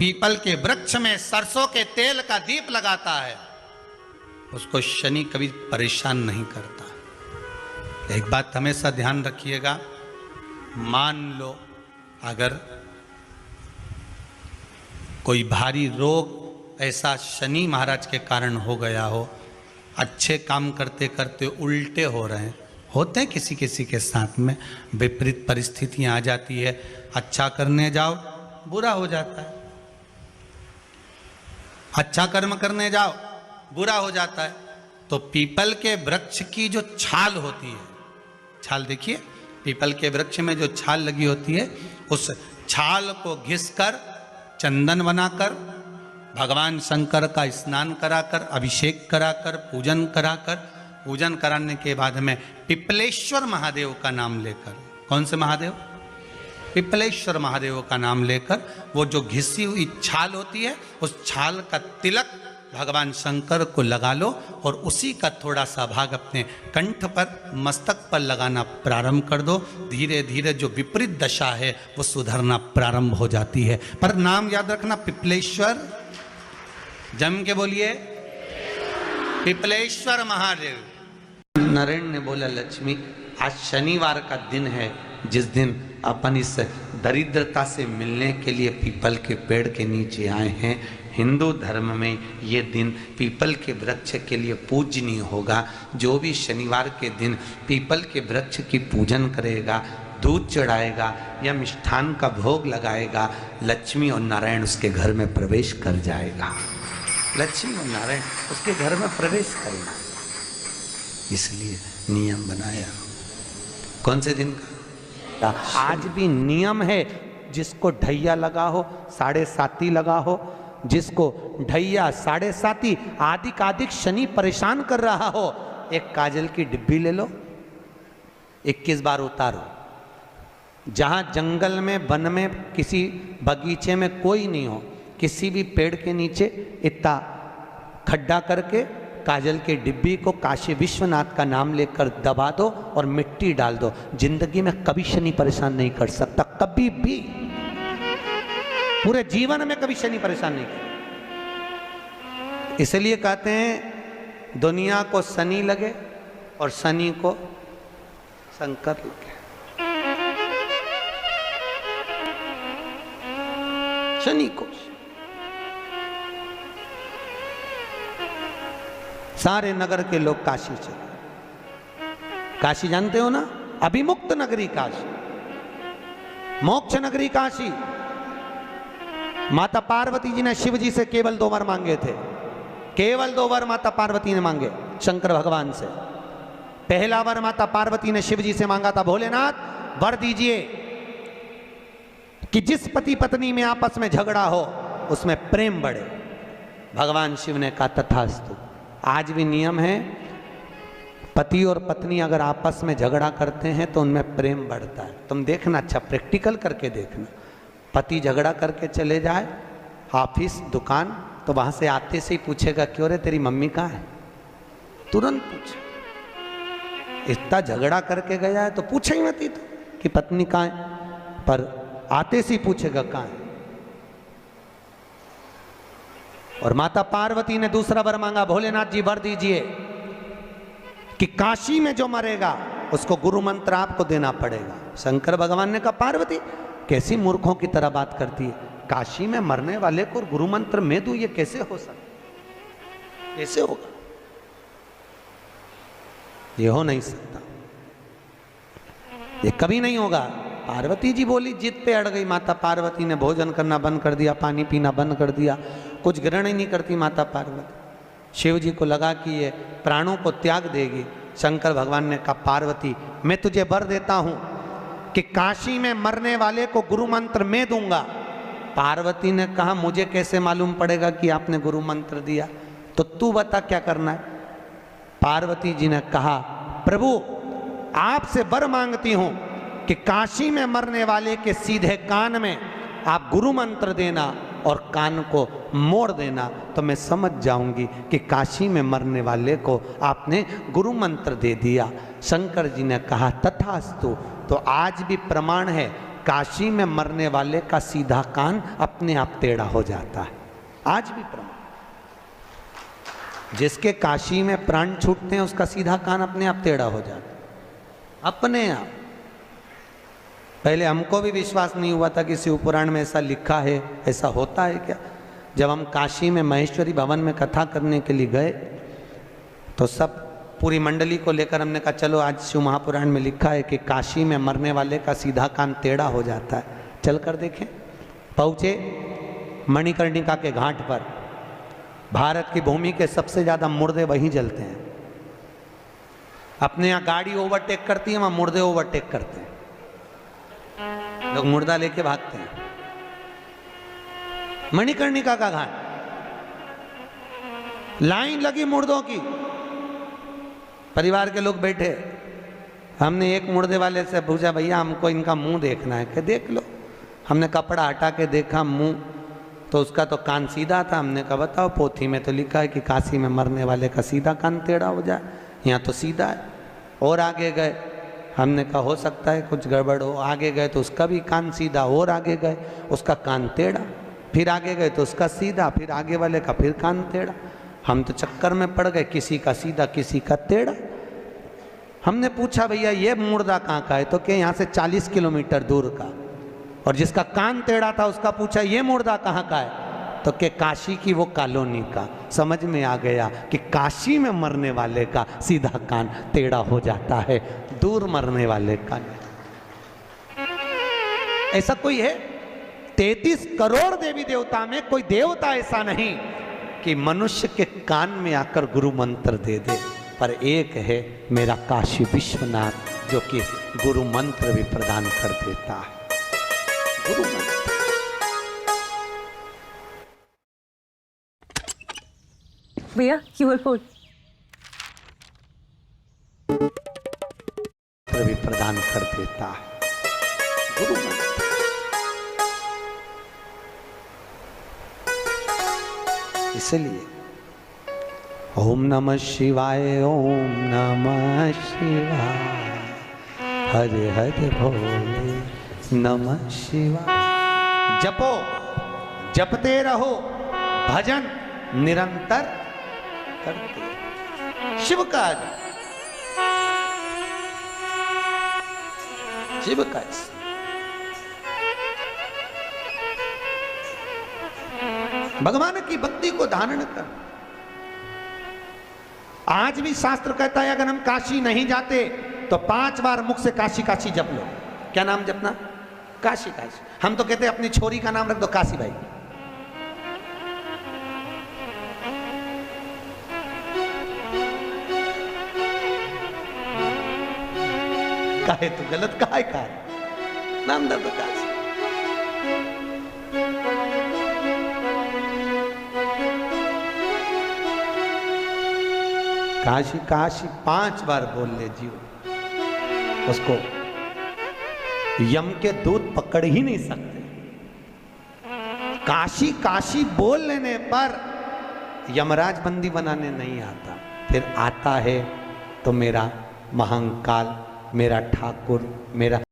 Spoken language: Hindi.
पीपल के वृक्ष में सरसों के तेल का दीप लगाता है, उसको शनि कभी परेशान नहीं करता। एक बात हमेशा ध्यान रखिएगा, मान लो अगर कोई भारी रोग ऐसा शनि महाराज के कारण हो गया हो, अच्छे काम करते करते उल्टे हो रहे हैं, होते हैं किसी किसी के साथ में, विपरीत परिस्थितियां आ जाती है, अच्छा करने जाओ बुरा हो जाता है, अच्छा कर्म करने जाओ बुरा हो जाता है। तो पीपल के वृक्ष की जो छाल होती है, छाल देखिए, पीपल के वृक्ष में जो छाल लगी होती है, उस छाल को घिसकर चंदन बनाकर भगवान शंकर का स्नान कराकर, अभिषेक कराकर, पूजन कराने के बाद में पिपलेश्वर महादेव का नाम लेकर, कौन से महादेव? पिपलेश्वर महादेव का नाम लेकर वो जो घिसी हुई छाल होती है, उस छाल का तिलक भगवान शंकर को लगा लो और उसी का थोड़ा सा भाग अपने कंठ पर, मस्तक पर लगाना प्रारंभ कर दो। धीरे धीरे जो विपरीत दशा है वो सुधरना प्रारंभ हो जाती है। पर नाम याद रखना, पिपलेश्वर, जम के बोलिए, पिपलेश्वर महादेव। नरेंद्र ने बोला, लक्ष्मी आज शनिवार का दिन है, जिस दिन अपन इस दरिद्रता से मिलने के लिए पीपल के पेड़ के नीचे आए हैं। हिंदू धर्म में ये दिन पीपल के वृक्ष के लिए पूजनीय होगा। जो भी शनिवार के दिन पीपल के वृक्ष की पूजन करेगा, दूध चढ़ाएगा या मिष्ठान का भोग लगाएगा, लक्ष्मी और नारायण उसके घर में प्रवेश कर जाएगा। लक्ष्मी और नारायण उसके घर में प्रवेश करेगा, इसलिए नियम बनाया। कौन से दिन का? आज भी नियम है, जिसको ढैया लगा हो, 7.5 लगा हो, जिसको ढैया 7.5 आदिक शनि परेशान कर रहा हो, एक काजल की डिब्बी ले लो, 21 बार उतारो। जहां जंगल में, वन में, किसी बगीचे में कोई नहीं हो, किसी भी पेड़ के नीचे इतना खड्डा करके काजल के डिब्बी को काशी विश्वनाथ का नाम लेकर दबा दो और मिट्टी डाल दो। जिंदगी में कभी शनि परेशान नहीं कर सकता, कभी भी, पूरे जीवन में कभी शनि परेशान नहीं कर। इसलिए कहते हैं दुनिया को शनि लगे और शनि को शंकर लगे। शनि को सारे नगर के लोग काशी चले। काशी जानते हो ना, अभिमुक्त नगरी काशी, मोक्ष नगरी काशी। माता पार्वती जी ने शिव जी से केवल 2 वर मांगे थे, केवल 2 वर माता पार्वती ने मांगे शंकर भगवान से। पहला वर माता पार्वती ने शिव जी से मांगा था, भोलेनाथ वर दीजिए कि जिस पति पत्नी में आपस में झगड़ा हो उसमें प्रेम बढ़े। भगवान शिव ने कहा तथास्तु। आज भी नियम है, पति और पत्नी अगर आपस में झगड़ा करते हैं तो उनमें प्रेम बढ़ता है। तुम देखना, अच्छा प्रैक्टिकल करके देखना। पति झगड़ा करके चले जाए ऑफिस, दुकान, तो वहां से आते से ही पूछेगा, क्यों रे तेरी मम्मी कहाँ है? तुरंत पूछे। इतना झगड़ा करके गया है तो पूछे ही मत ही तो कि पत्नी कहाँ है, पर आते से ही पूछेगा कहाँ है। और माता पार्वती ने दूसरा वर मांगा, भोलेनाथ जी वर दीजिए कि काशी में जो मरेगा उसको गुरु मंत्र आपको देना पड़ेगा। शंकर भगवान ने कहा, पार्वती कैसी मूर्खों की तरह बात करती है, काशी में मरने वाले को गुरु मंत्र मैं दूं, ये कैसे हो सकता, कैसे होगा? ये हो नहीं सकता, ये कभी नहीं होगा। पार्वती जी बोली, जिद पे अड़ गई माता पार्वती ने। भोजन करना बंद कर दिया, पानी पीना बंद कर दिया, कुछ ग्रहण ही नहीं करती माता पार्वती। शिव जी को लगा कि ये प्राणों को त्याग देगी। शंकर भगवान ने कहा, पार्वती मैं तुझे वर देता हूं कि काशी में मरने वाले को गुरु मंत्र मैं दूंगा। पार्वती ने कहा, मुझे कैसे मालूम पड़ेगा कि आपने गुरु मंत्र दिया, तो तू बता क्या करना है। पार्वती जी ने कहा, प्रभु आपसे वर मांगती हूं कि काशी में मरने वाले के सीधे कान में आप गुरु मंत्र देना और कान को मोड़ देना, तो मैं समझ जाऊंगी कि काशी में मरने वाले को आपने गुरु मंत्र दे दिया। शंकर जी ने कहा, तथास्तु। तो आज भी प्रमाण है, काशी में मरने वाले का सीधा कान अपने आप टेढ़ा हो जाता है। आज भी प्रमाण, जिसके काशी में प्राण छूटते हैं उसका सीधा कान अपने आप टेढ़ा हो जाता है, अपने आप। पहले हमको भी विश्वास नहीं हुआ था कि शिव पुराण में ऐसा लिखा है, ऐसा होता है क्या। जब हम काशी में महेश्वरी भवन में कथा करने के लिए गए तो सब पूरी मंडली को लेकर हमने कहा चलो आज शिव महापुराण में लिखा है कि काशी में मरने वाले का सीधा कान टेढ़ा हो जाता है, चल कर देखें। पहुँचे मणिकर्णिका के घाट पर, भारत की भूमि के सबसे ज़्यादा मुर्दे वहीं जलते हैं। अपने यहाँ गाड़ी ओवरटेक करती है, वहाँ मुर्दे ओवरटेक करते हैं, लोग मुर्दा लेके भागते हैं। मणिकर्णिका का घाट, लाइन लगी मुर्दों की, परिवार के लोग बैठे। हमने एक मुर्दे वाले से पूछा भैया हमको इनका मुंह देखना है, कि देख लो। हमने कपड़ा हटा के देखा मुंह, तो उसका तो कान सीधा था। हमने कहा बताओ, पोथी में तो लिखा है कि काशी में मरने वाले का सीधा कान टेढ़ा हो जाए, यहाँ तो सीधा है। और आगे गए, हमने कहा हो सकता है कुछ गड़बड़ हो। आगे गए तो उसका भी कान सीधा, और आगे गए उसका कान टेढ़ा, फिर आगे गए तो उसका सीधा, फिर आगे वाले का फिर कान टेढ़ा। हम तो चक्कर में पड़ गए, किसी का सीधा किसी का टेढ़ा। हमने पूछा भैया ये मुर्दा कहाँ का है, तो क्या यहाँ से 40 किलोमीटर दूर का। और जिसका कान टेढ़ा था उसका पूछा ये मुर्दा कहाँ का है, तो के काशी की वो कॉलोनी का। समझ में आ गया कि काशी में मरने वाले का सीधा कान टेढ़ा हो जाता है, दूर मरने वाले का नहीं। ऐसा कोई है? 33 करोड़ देवी देवता में कोई देवता ऐसा नहीं कि मनुष्य के कान में आकर गुरु मंत्र दे दे, पर एक है मेरा काशी विश्वनाथ जो कि गुरु मंत्र भी प्रदान कर देता है। गुरु मंत्र भैया क्यूआर कोड भी प्रदान कर देता है। गुरु मंत्र इसलिए ओम नमः शिवाय, ओम नमः शिवाय, हरे हरे भोले नमः शिवाय। जपो, जपते रहो, भजन निरंतर करते। शिव का शिव का भगवान की भक्ति को धारण कर। आज भी शास्त्र कहता है अगर हम काशी नहीं जाते तो 5 बार मुख से काशी काशी जप लो। क्या नाम जपना? काशी काशी। हम तो कहते हैं अपनी छोरी का नाम रख दो काशी भाई। काहे तो गलत काहे का नाम दर्द काशी। काशी काशी 5 बार बोल ले जीव, उसको यम के दूत पकड़ ही नहीं सकते। काशी काशी बोल लेने पर यमराज बंदी बनाने नहीं आता, फिर आता है तो मेरा महाकाल, मेरा ठाकुर, मेरा